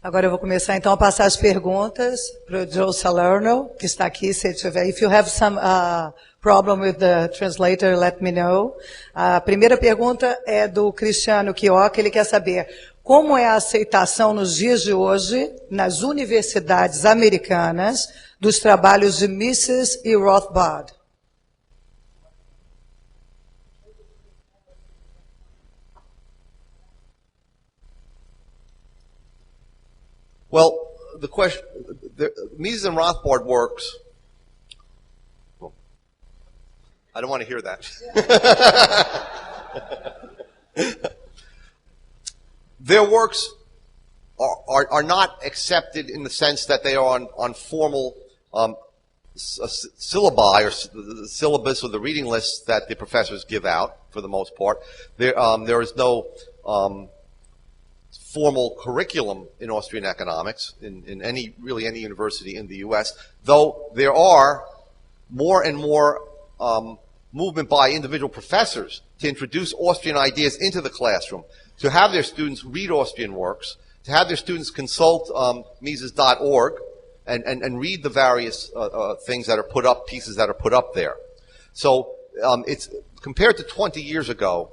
Agora eu vou começar então a passar as perguntas para o Joe Salerno, que está aqui, se ele tiver. If you have some problem with the translator, let me know. A primeira pergunta é do Cristiano Chioca, ele quer saber como é a aceitação nos dias de hoje, nas universidades americanas, dos trabalhos de Mises e Rothbard. Well, the question, Mises and Rothbard works. Well, I don't want to hear that. Their works are not accepted in the sense that they are on formal syllabi or the syllabus or the reading lists that the professors give out for the most part. There is no formal curriculum in Austrian economics in any university in the U.S., though there are more and more movement by individual professors to introduce Austrian ideas into the classroom, to have their students read Austrian works, to have their students consult Mises.org and read the various things that are put up, pieces that are put up there. So it's compared to 20 years ago,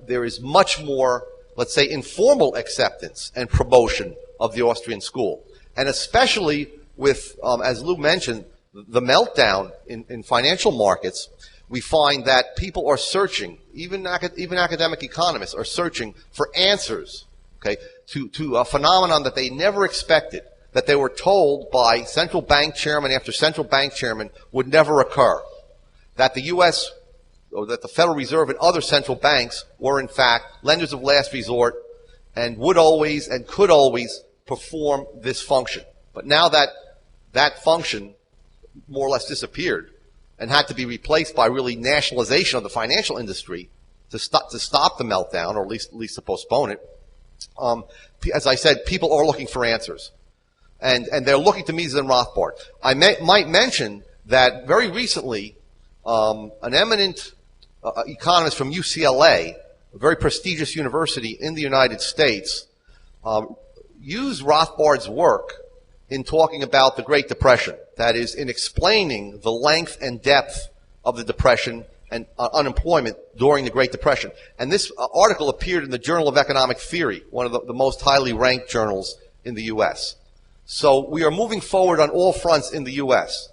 there is much more, let's say, informal acceptance and promotion of the Austrian school. And especially with, as Lou mentioned, the meltdown in financial markets, we find that people are searching, even academic economists are searching for answers, okay, to a phenomenon that they never expected, that they were told by central bank chairman after central bank chairman would never occur. That the U.S., or that the Federal Reserve and other central banks were in fact lenders of last resort and would always and could always perform this function. But now that that function more or less disappeared and had to be replaced by really nationalization of the financial industry to stop the meltdown, or at least to postpone it, as I said, people are looking for answers. And they're looking to Mises and Rothbard. I might mention that very recently, an eminent economist from UCLA, a very prestigious university in the United States, used Rothbard's work in talking about the Great Depression. That is, in explaining the length and depth of the Depression and unemployment during the Great Depression. And this article appeared in the Journal of Economic Theory, one of the most highly ranked journals in the U.S. So we are moving forward on all fronts in the U.S.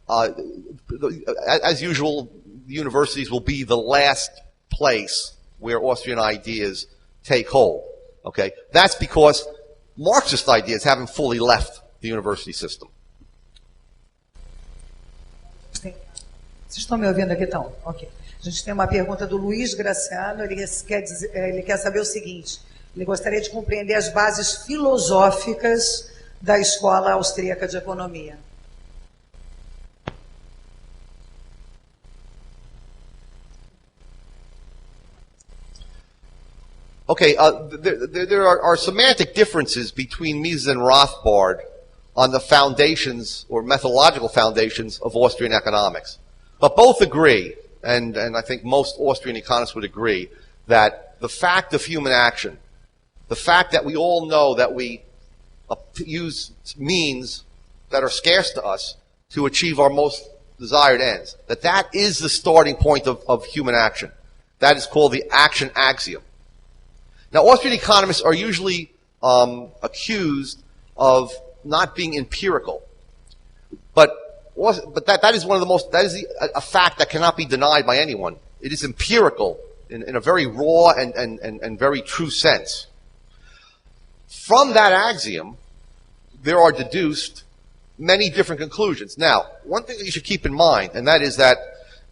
As usual, universities will be the last place where Austrian ideas take hold. Okay, that's because Marxist ideas haven't fully left the university system. Vocês estão me ouvindo aqui, então? Ok. A gente tem uma pergunta do Luiz Graciano, ele quer saber o seguinte, ele gostaria de compreender as bases filosóficas da Escola Austríaca de Economia. Okay, there are semantic differences between Mises and Rothbard on the foundations or methodological foundations of Austrian economics. But both agree, and I think most Austrian economists would agree, that the fact of human action, the fact that we all know that we use means that are scarce to us to achieve our most desired ends, that is the starting point of human action. That is called the action axiom. Now, Austrian economists are usually accused of not being empirical, but that is one of the most, a fact that cannot be denied by anyone. It is empirical in a very raw and very true sense. From that axiom, there are deduced many different conclusions. Now, one thing that you should keep in mind, and that is that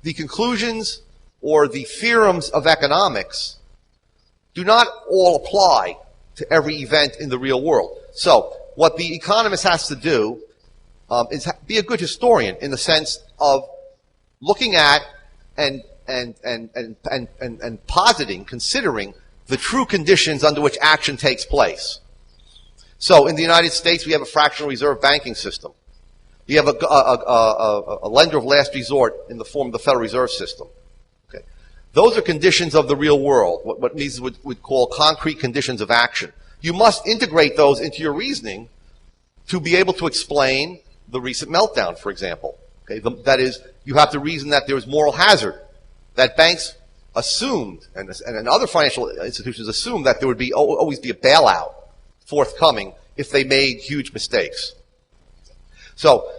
the conclusions or the theorems of economics do not all apply to every event in the real world. So, what the economist has to do is be a good historian in the sense of looking at and positing, considering the true conditions under which action takes place. So, in the United States, we have a fractional reserve banking system. We have a lender of last resort in the form of the Federal Reserve System. Those are conditions of the real world, what Mises would call concrete conditions of action. you must integrate those into your reasoning to be able to explain the recent meltdown, for example. Okay, that is, you have to reason that there was moral hazard, that banks assumed, and other financial institutions assumed that there would be always be a bailout forthcoming if they made huge mistakes. So,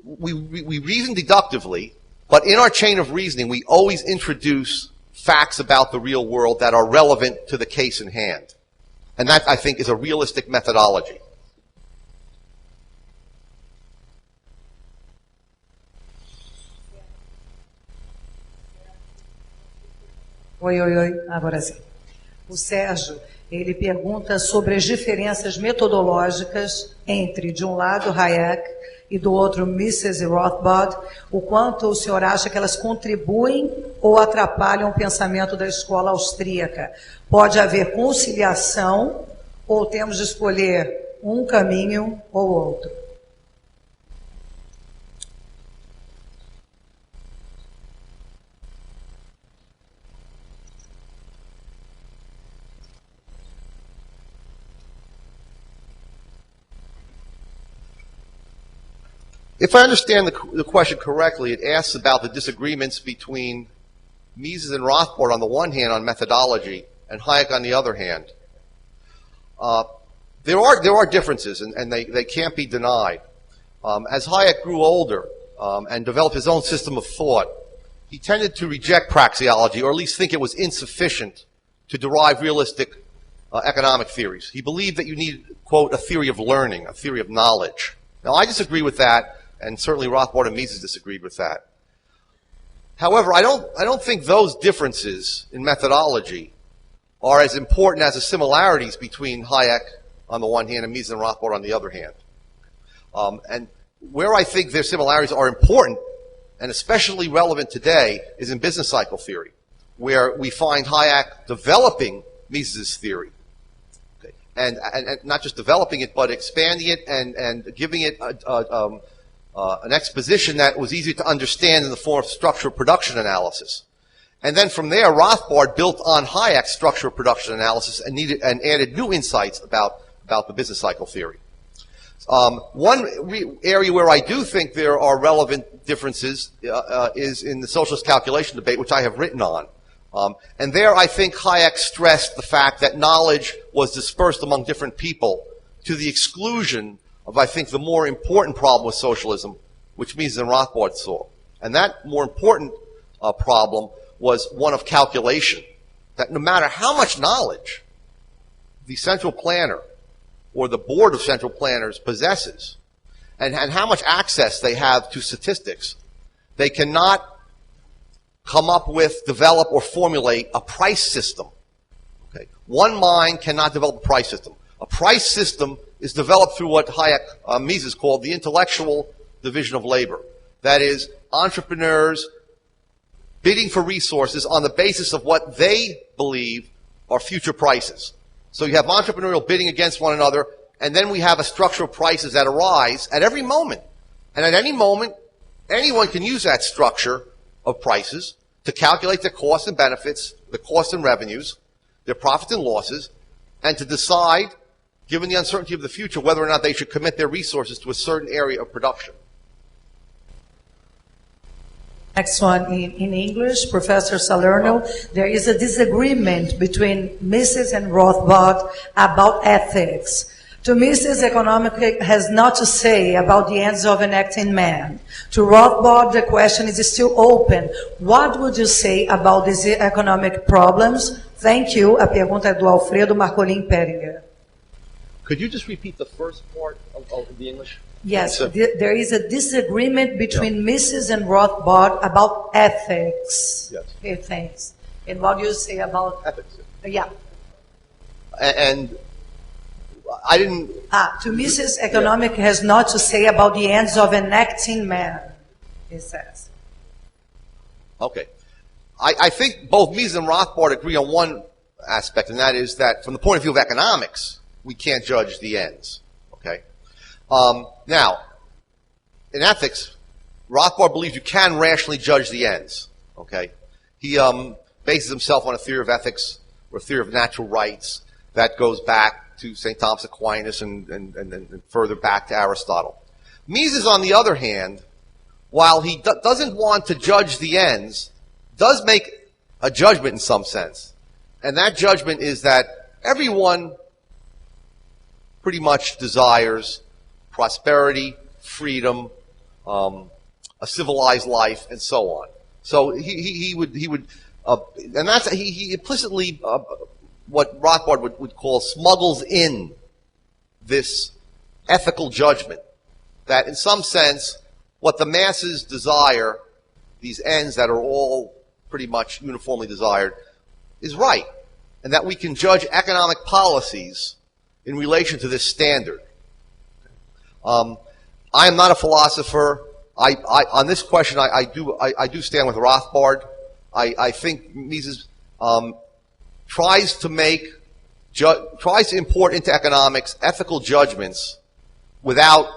we reason deductively, but in our chain of reasoning, we always introduce facts about the real world that are relevant to the case in hand. And that, I think, is a realistic methodology. Oi, agora sim. O Sérgio, ele pergunta sobre as diferenças metodológicas entre, de um lado, Hayek e do outro, Mises e Rothbard, o quanto o senhor acha que elas contribuem ou atrapalham o pensamento da escola austríaca. Pode haver conciliação ou temos de escolher um caminho ou outro? If I understand the question correctly, it asks about the disagreements between Mises and Rothbard on the one hand on methodology and Hayek on the other hand. There are differences, and they can't be denied. As Hayek grew older and developed his own system of thought, he tended to reject praxeology, or at least think it was insufficient to derive realistic economic theories. He believed that you need, quote, a theory of learning, a theory of knowledge. Now, I disagree with that, and certainly Rothbard and Mises disagreed with that. However, I don't think those differences in methodology are as important as the similarities between Hayek on the one hand and Mises and Rothbard on the other hand. And where I think their similarities are important, and especially relevant today, is in business cycle theory, where we find Hayek developing Mises' theory. Okay. And not just developing it, but expanding it and giving it an exposition that was easy to understand in the form of structural production analysis. And then from there, Rothbard built on Hayek's structural production analysis and added new insights about the business cycle theory. One area where I do think there are relevant differences is in the socialist calculation debate, which I have written on. And there I think Hayek stressed the fact that knowledge was dispersed among different people to the exclusion of, I think, the more important problem with socialism, which Mises and Rothbard saw. And that more important problem was one of calculation. That no matter how much knowledge the central planner or the board of central planners possesses, and how much access they have to statistics, they cannot come up with, develop, or formulate a price system. Okay? One mind cannot develop a price system. A price system is developed through what Hayek, Mises called the intellectual division of labor. That is, entrepreneurs bidding for resources on the basis of what they believe are future prices. So you have entrepreneurial bidding against one another, and then we have a structure of prices that arise at every moment. And at any moment, anyone can use that structure of prices to calculate their costs and benefits, the costs and revenues, their profits and losses, and to decide, given the uncertainty of the future, whether or not they should commit their resources to a certain area of production. Next one in English, Professor Salerno. There is a disagreement between Mises and Rothbard about ethics. To Mises, economic has not to say about the ends of an acting man. To Rothbard, the question is still open. What would you say about these economic problems? Thank you. A pergunta é do Alfredo Marcolin Peringer. Could you just repeat the first part of the English? Yes, there is a disagreement between Mises and Rothbard about ethics. Yes. Thanks. And what do you say about Ethics. Yeah. And I didn't. To Mises, economic has not to say about the ends of an acting man, he says. Okay. I think both Mises and Rothbard agree on one aspect, and that is that from the point of view of economics, we can't judge the ends. Okay. Now, in ethics, Rothbard believes you can rationally judge the ends. Okay. He bases himself on a theory of ethics or a theory of natural rights. that goes back to St. Thomas Aquinas and further back to Aristotle. Mises, on the other hand, while he doesn't want to judge the ends, does make a judgment in some sense. And that judgment is that everyone pretty much desires prosperity, freedom, a civilized life, and so on. So he would and that's he implicitly what Rothbard would call smuggles in this ethical judgment that, in some sense, what the masses desire, these ends that are all pretty much uniformly desired, is right, and that we can judge economic policies in relation to this standard. I am not a philosopher. On this question, I do stand with Rothbard. I think Mises tries to import into economics ethical judgments without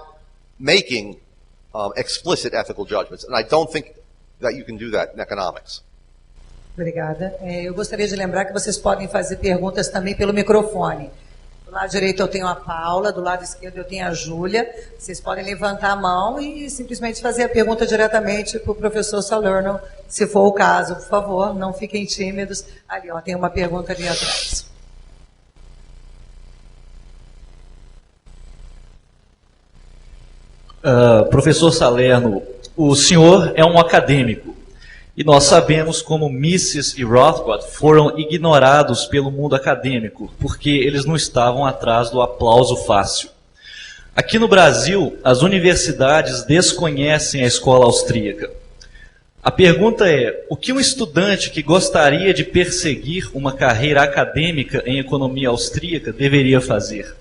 making explicit ethical judgments, and I don't think that you can do that in economics. Obrigada. Eu gostaria de lembrar que vocês podem fazer perguntas também pelo microfone. Do lado direito eu tenho a Paula, do lado esquerdo eu tenho a Júlia. Vocês podem levantar a mão e simplesmente fazer a pergunta diretamente para o professor Salerno, se for o caso. Por favor, não fiquem tímidos. Ali, ó, tem uma pergunta ali atrás. Professor Salerno, o senhor é um acadêmico. E nós sabemos como Mises e Rothbard foram ignorados pelo mundo acadêmico, porque eles não estavam atrás do aplauso fácil. Aqui no Brasil, as universidades desconhecem a escola austríaca. A pergunta é, o que um estudante que gostaria de perseguir uma carreira acadêmica em economia austríaca deveria fazer?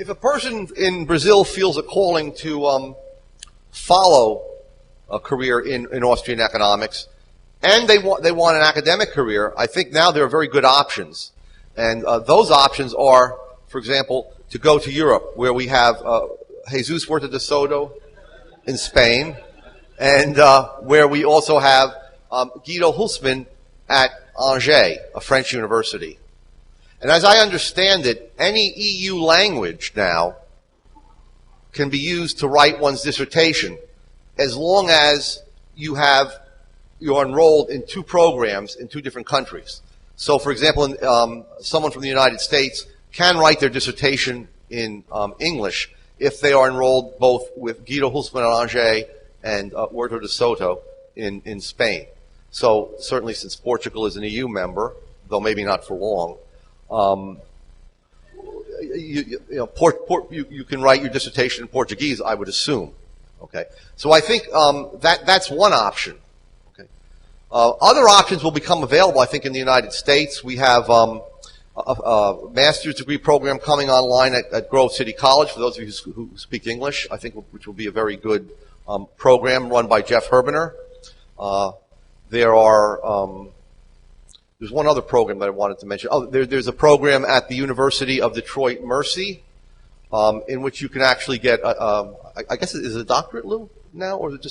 If a person in Brazil feels a calling to follow a career in Austrian economics, and they want an academic career, I think now there are very good options. And those options are, for example, to go to Europe, where we have Jesus Huerta de Soto in Spain, and where we also have Guido Hülsmann at Angers, a French university. And as I understand it, any EU language now can be used to write one's dissertation as long as you're enrolled in two programs in two different countries. So, for example, someone from the United States can write their dissertation in English if they are enrolled both with Guido Hülsmann at Angers and Huerta de Soto in Spain. So, certainly since Portugal is an EU member, though maybe not for long, you can write your dissertation in Portuguese, I would assume. Okay, so I think that's one option. Okay, other options will become available. I think in the United States we have a master's degree program coming online at Grove City College for those of you who speak English. I think which will be a very good program run by Jeff Herbener. There's one other program that I wanted to mention. Oh, there's a program at the University of Detroit Mercy in which you can actually get, I guess is it a doctorate, Lou, now, or is it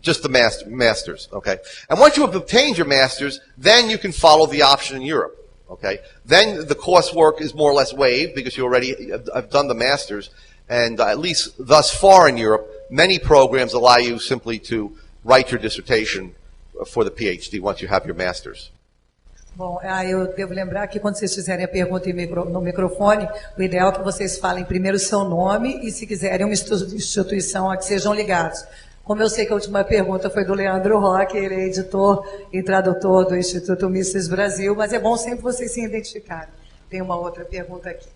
just the master's? Okay. And once you have obtained your master's, then you can follow the option in Europe. Okay. Then the coursework is more or less waived because you already have done the master's, and at least thus far in Europe, many programs allow you simply to write your dissertation for the PhD once you have your master's. Bom, eu devo lembrar que quando vocês fizerem a pergunta no microfone, o ideal é que vocês falem primeiro o seu nome e, se quiserem, uma instituição a que sejam ligados. Como eu sei que a última pergunta foi do Leandro Roque, ele é editor e tradutor do Instituto Mises Brasil, mas é bom sempre vocês se identificarem. Tem uma outra pergunta aqui.